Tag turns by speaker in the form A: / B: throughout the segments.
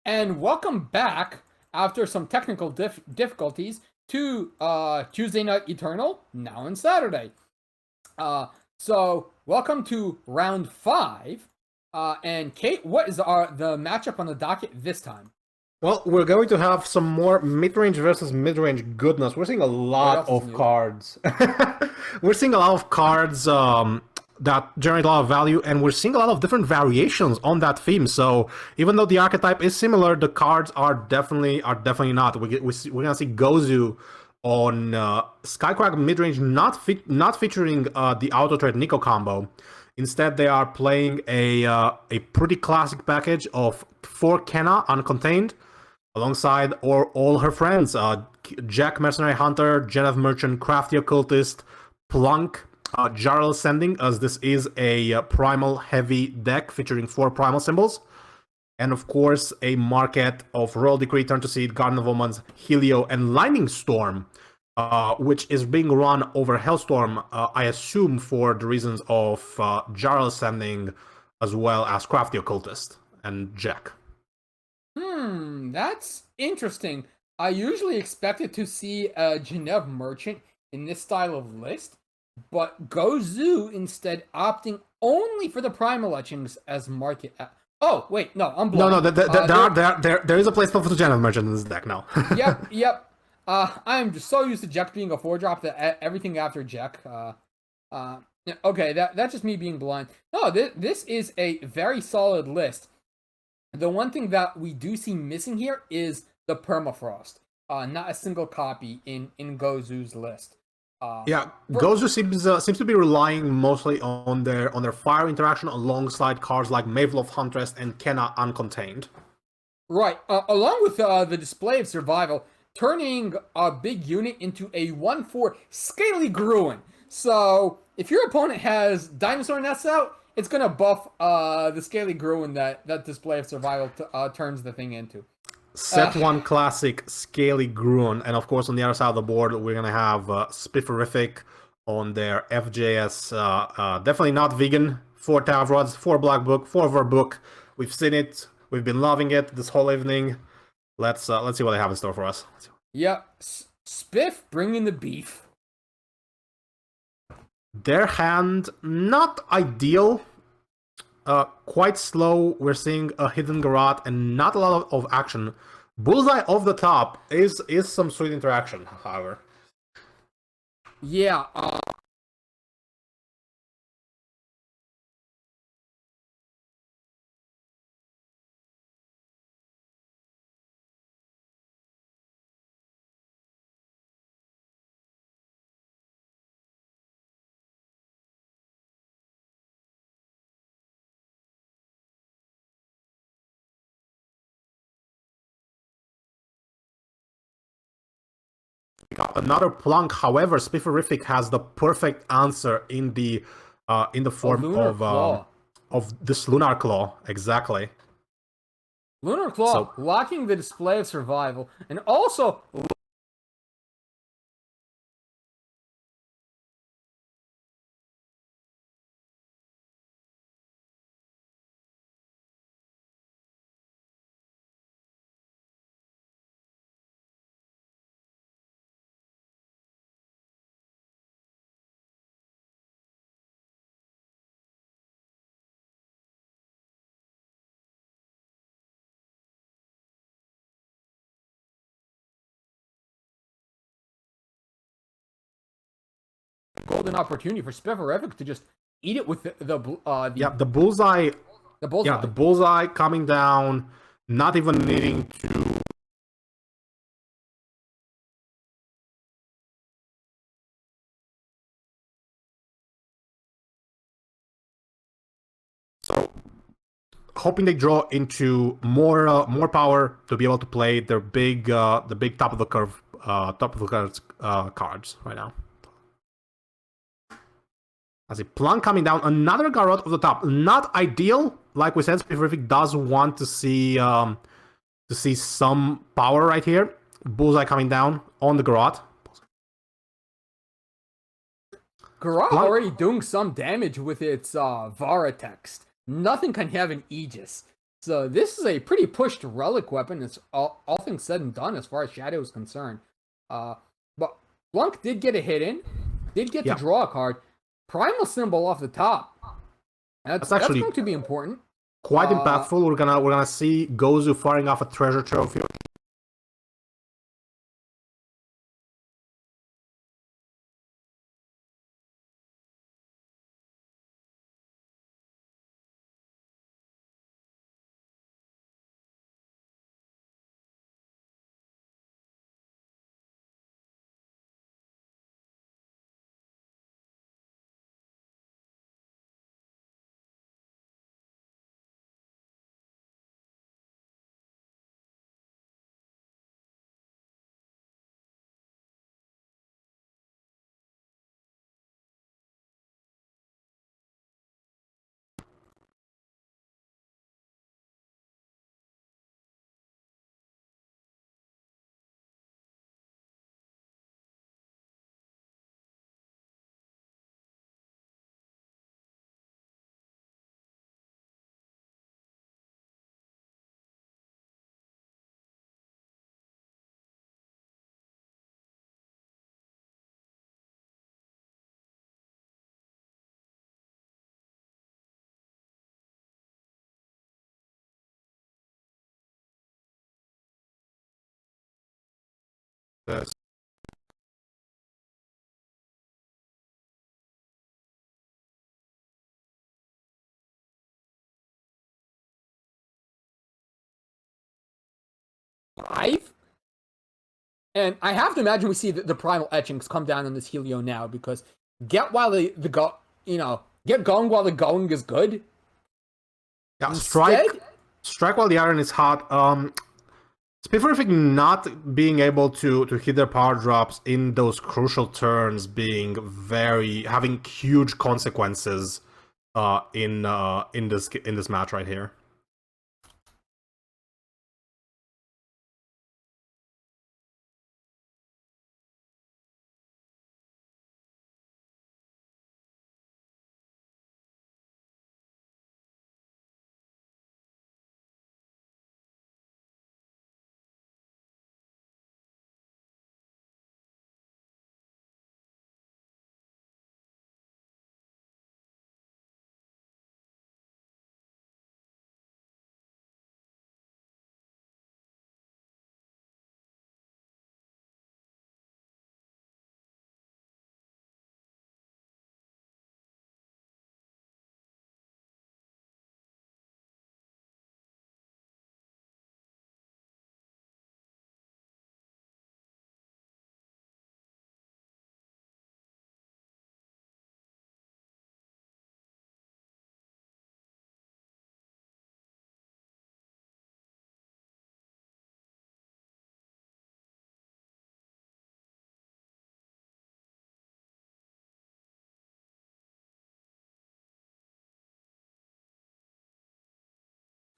A: And welcome back after some technical difficulties to Tuesday Night Eternal, now on Saturday. Uh, so welcome to round 5. And Kate, what is the matchup on the docket this time?
B: Well, we're going to have some more mid-range versus mid-range goodness. We're seeing a
A: What
B: lot
A: else is
B: of
A: new?
B: cards. We're seeing a lot of cards that generate a lot of value, and we're seeing a lot of different variations on that theme. So even though the archetype is similar, the cards are definitely not. We're gonna see gozuuu on Skycrack midrange, not featuring the auto trade Nico combo. Instead, they are playing a pretty classic package of 4 Kenna uncontained alongside all her friends, Jack Mercenary Hunter, Genev Merchant, Crafty Occultist, Plunk, Jarl Sending, as this is a primal heavy deck featuring 4 primal symbols, and of course a market of Royal Decree, Turn to Seed, Garden of Omens, Helio, and Lightning Storm, which is being run over Hellstorm, I assume for the reasons of Jarl Sending as well as Crafty Occultist and Jack.
A: That's interesting. I usually expected to see a Genev Merchant in this style of list, but gozuuu instead opting only for the Primal Etchings as market. Oh, wait, no, I'm
B: No,
A: blind.
B: there is a place for the Genev Merchant in this deck now.
A: Yep. I'm just so used to Jack being a 4-drop that everything after Jack. Okay, that's just me being blind. No, this is a very solid list. The one thing that we do see missing here is the permafrost. Not a single copy in gozuu's list.
B: Yeah,
A: For,
B: Gozu seems to be relying mostly on their fire interaction alongside cards like Mavel of Huntress and Kenna Uncontained.
A: right, along with the display of survival, turning a big unit into a 1/4 scaly Gruin. So if your opponent has dinosaur nests out, it's gonna buff the scaly Gruin that display of survival turns the thing into.
B: Set 1 classic Scaly Gruon, and of course on the other side of the board we're gonna have Spiffirific on their FJS. Definitely not vegan. 4 Tav Rods, 4 Black Book, 4 Verbook. We've seen it. We've been loving it this whole evening. Let's see what they have in store for us.
A: Yep, Spiff bringing the beef.
B: Their hand not ideal. Quite slow. We're seeing a hidden garrote and not a lot of action. Bullseye off the top is some sweet interaction, however.
A: Yeah,
B: We got another Plunk. However, Spifferific has the perfect answer in the
A: a
B: form
A: lunar claw.
B: of this Lunar Claw. Exactly.
A: Lunar claw
B: So
A: blocking the display of survival, and also golden opportunity for Spifferific to just eat it with
B: yeah, the bullseye.
A: the bullseye.
B: Yeah, the bullseye coming down, not even needing to. So hoping they draw into more power to be able to play their the big top of the curve cards right now. I see Plunk coming down, another Garrote of the top. Not ideal, like we said. Spifferific does want to see some power right here. Bullseye coming down on the Garrote.
A: Garrote already doing some damage with its Vara text. Nothing can have an Aegis. So this is a pretty pushed relic weapon. It's all things said and done as far as Shadow is concerned. But Blunk did get a hit in, did get to draw a card. Primal Symbol off the top. That's
B: actually
A: going to be important.
B: Quite impactful. We're gonna see Gozuuu firing off a treasure trophy. Yes.
A: 5? And I have to imagine we see the primal etchings come down on this Helio now, because get while get going while the going is good.
B: Yeah,
A: Instead,
B: strike while the iron is hot. Spiffirific not being able to hit their power drops in those crucial turns, having huge consequences in this match right here.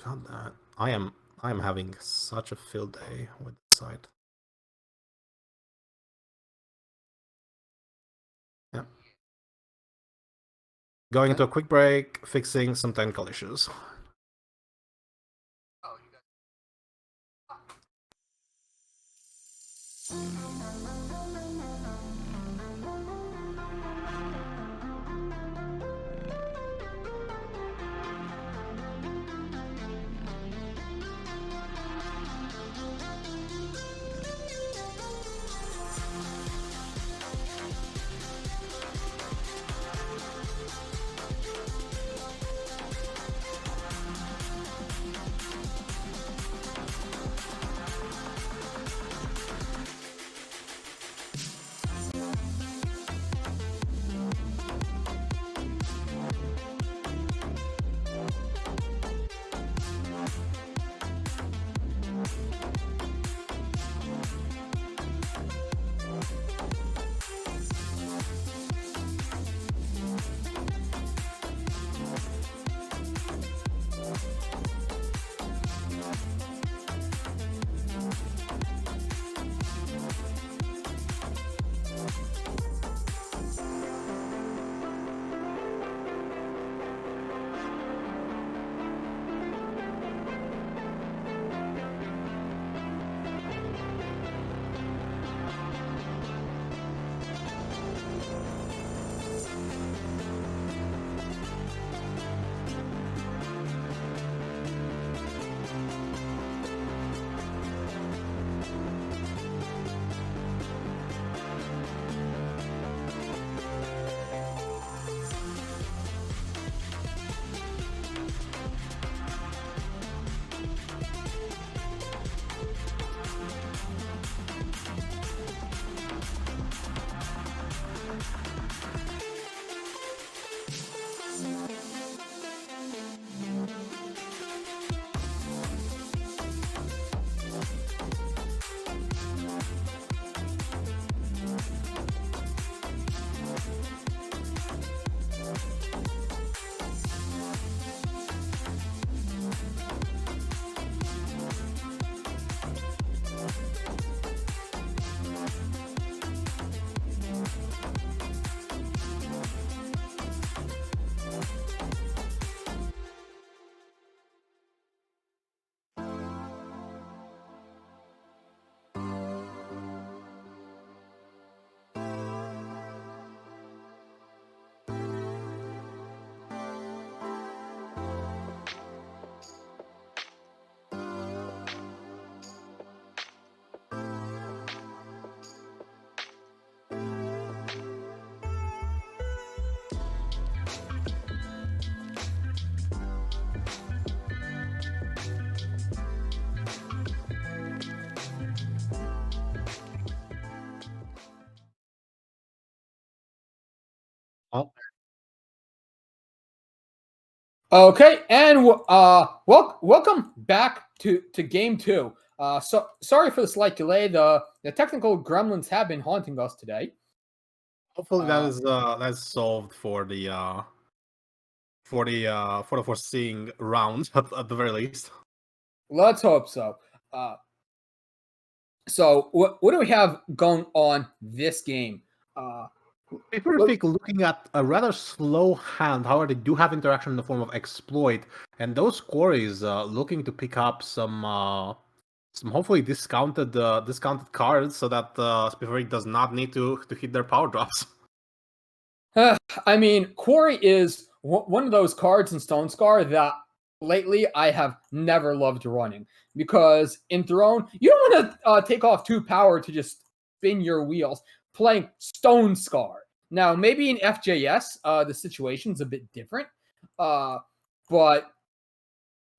B: God, I am having such a field day with the site. Yeah. Going into a quick break, fixing some technical issues. Oh,
A: Okay, and welcome back to game two. So sorry for the slight delay. The technical gremlins have been haunting us today.
B: hopefully
A: Uh,
B: that is solved for the foreseeing round at the very least.
A: let's hope so. Uh, so what do we have going on this game? Uh,
B: Spifferific looking at a rather slow hand, however, they do have interaction in the form of exploit, and those quarries looking to pick up some hopefully discounted cards so that Spifferific does not need to hit their power drops.
A: I mean, Quarry is one of those cards in Stone Scar that lately I have never loved running because in Throne you don't want to take off 2 power to just spin your wheels playing Stone Scar. Now maybe in FJS the situation's a bit different, but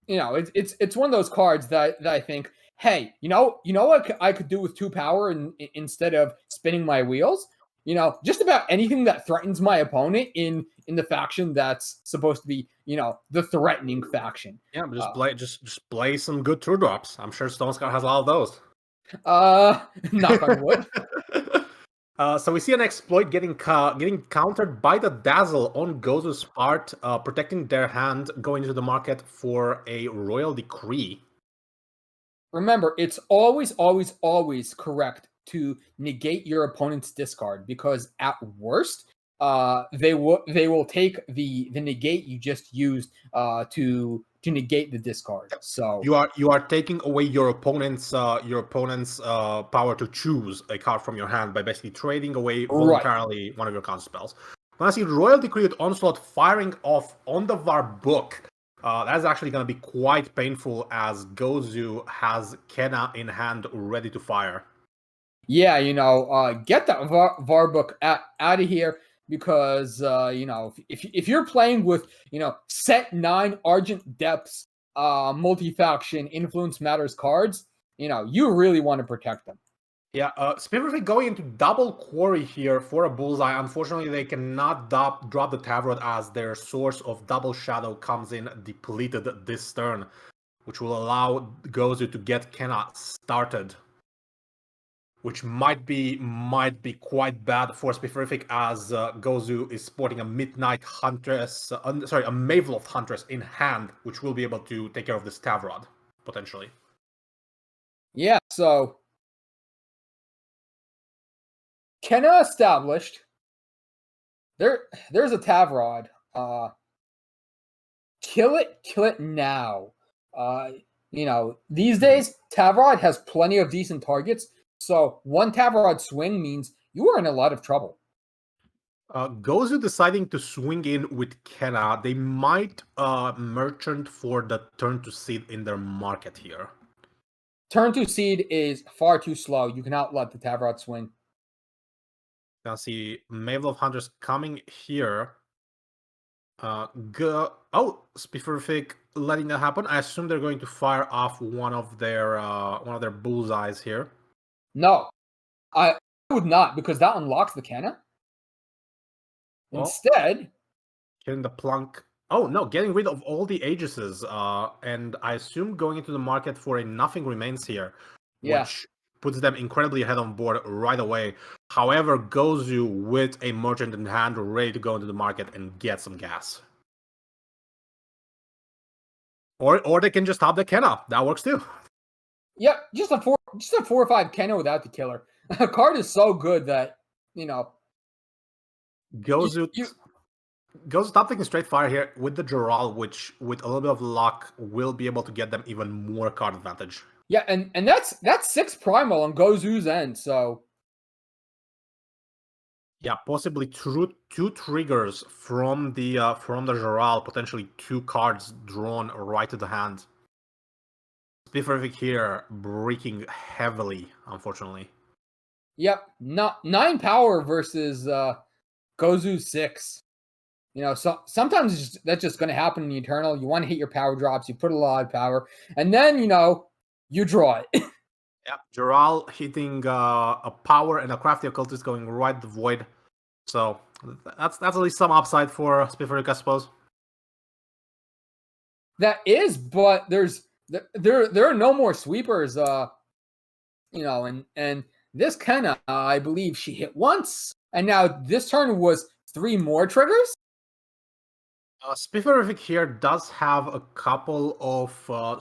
A: it's one of those cards that I think, hey, what I could do with 2 power instead of spinning my wheels. Just about anything that threatens my opponent in the faction that's supposed to be the threatening faction.
B: Yeah, but just play some good true drops. I'm sure Stone Scar has a lot of those.
A: Knock on wood.
B: So we see an exploit getting countered by the Dazzle on Gozu's part, protecting their hand going into the market for a Royal Decree.
A: Remember, it's always, always, always correct to negate your opponent's discard because at worst, they will take the negate you just used to negate the discard. So
B: You are taking away your opponent's power to choose a card from your hand by basically trading away
A: right.
B: voluntarily one of your counter spells. When I see Royal Decree with Onslaught firing off on the Var book, that's actually going to be quite painful as Gozu has Kenna in hand ready to fire.
A: Yeah, get that VAR book out of here because if you're playing with set 9 Argent Depths multi-faction influence matters cards, you really want to protect them.
B: Yeah, Spifferific going into double quarry here for a bullseye. Unfortunately, they cannot drop the Tavrod as their source of double shadow comes in depleted this turn, which will allow Gozu to get Kenna started, which might be quite bad for Spifferific as Gozu is sporting a Midnight Huntress, a Maveloth Huntress in hand, which will be able to take care of this Tavrod, potentially.
A: Yeah, so Kenna established. There's a Tavrod. Kill it now. These days Tavrod has plenty of decent targets, so one Tavrod swing means you are in a lot of trouble.
B: Gozu deciding to swing in with Kenna, they might merchant for the turn to seed in their market here.
A: Turn to seed is far too slow. You cannot let the Tavrod swing.
B: Now see Maveloth Hunters coming here. Spifferific letting that happen. I assume they're going to fire off one of their bullseyes here.
A: No, I would not because that unlocks the Kenna. Instead,
B: getting the plunk. Oh no, getting rid of all the Aegises, and I assume going into the market for a Nothing Remains here, which puts them incredibly ahead on board right away. However, Gozu with a merchant in hand ready to go into the market and get some gas. Or they can just top the Kenna. That works too.
A: Yep, just a 4 or 5 Kenna without the killer. A card is so good that
B: Gozu top taking straight fire here with the Jural, which with a little bit of luck will be able to get them even more card advantage.
A: Yeah, and that's 6 primal on Gozu's end, so
B: yeah, possibly two triggers from the Jural, potentially 2 cards drawn right to the hand. Spifferific here breaking heavily, unfortunately.
A: Yep, not 9 power versus Gozu 6. So sometimes that's just going to happen in the Eternal. You want to hit your power drops, you put a lot of power, and then you draw it.
B: Yeah, Jural hitting a power and a crafty occultist going right the void. So That's at least some upside for spiffiric, I suppose.
A: That is, but there are no more sweepers. And this Kenna, I believe she hit once, and now this turn was 3 more triggers.
B: Spifferific here does have a couple of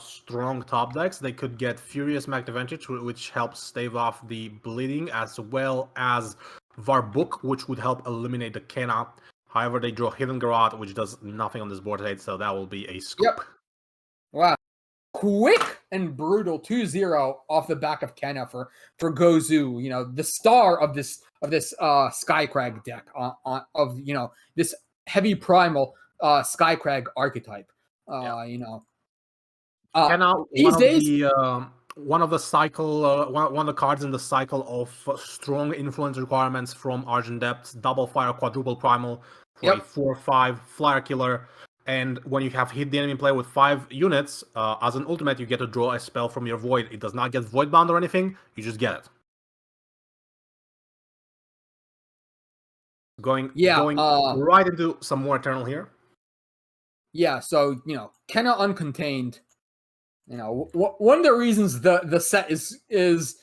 B: strong top decks. They could get Furious Magniventure, which helps stave off the bleeding, as well as Varbuk, which would help eliminate the Kenna. However, they draw Hidden Garrote, which does nothing on this board state, so that will be a scoop.
A: Yep. Wow. Quick and brutal 2-0 off the back of Kenna for gozuuu, the star of this Skycrag deck of this heavy primal Skycrag archetype.
B: Kenna,
A: These days,
B: one of the cards in the cycle of strong influence requirements from Argent Depths, double fire, quadruple primal for a 4/5 flyer killer. And when you have hit the enemy player with 5 units, as an ultimate, you get to draw a spell from your void. It does not get void bound or anything, you just get it. Going right into some more Eternal here.
A: Yeah, so, Kenna Uncontained. One of the reasons the set is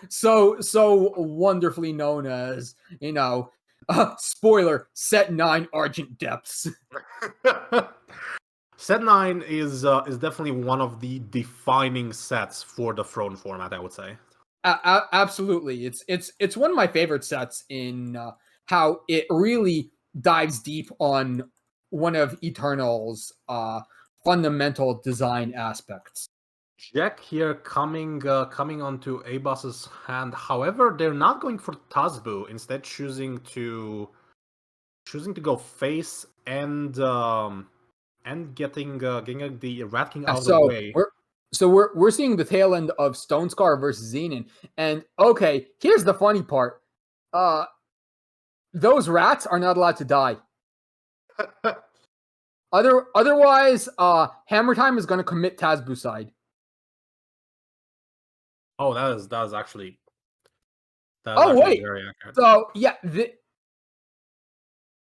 A: so wonderfully known as, spoiler, set 9 Argent Depths.
B: Set 9 is definitely one of the defining sets for the Throne format, I would say.
A: Absolutely. It's one of my favorite sets in how it really dives deep on one of Eternal's fundamental design aspects.
B: Jack here coming onto Abas's hand. However, they're not going for Tazbu, instead choosing to go face and getting the Rat King out of the way.
A: We're seeing the tail end of Stonescar versus Xenon. And okay, here's the funny part. Those rats are not allowed to die. Otherwise, Hammer Time is going to commit Tazbu side.
B: Oh, that is actually.
A: Wait.
B: Very accurate.
A: So yeah,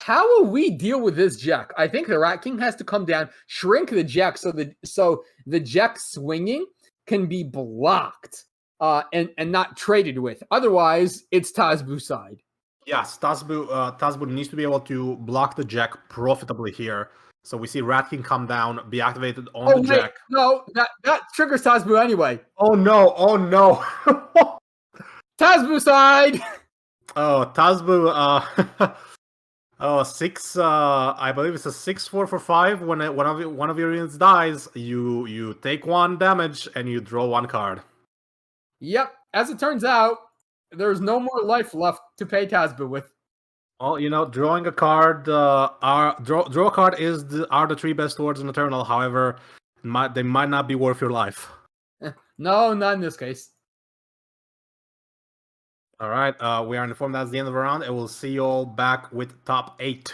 A: how will we deal with this Jack? I think the Rat King has to come down, shrink the Jack so the Jack swinging can be blocked, and not traded with. Otherwise, it's Tazbu side.
B: Yes, Tazbu needs to be able to block the Jack profitably here. So we see Rat King come down, be activated on the Jack.
A: No, that triggers Tazbu anyway.
B: Oh no!
A: Tazbu side.
B: Oh, Tazbu. Oh, 6. I believe it's a 6/4 for 5. When one of your units dies, you take 1 damage and you draw 1 card.
A: Yep. As it turns out, there's no more life left to pay Tazbu with.
B: Well, drawing a card, draw a card are the 3 best words in Eternal. However, they might not be worth your life.
A: No, not in this case.
B: All right, we are informed that's the end of the round, and we'll see you all back with top 8.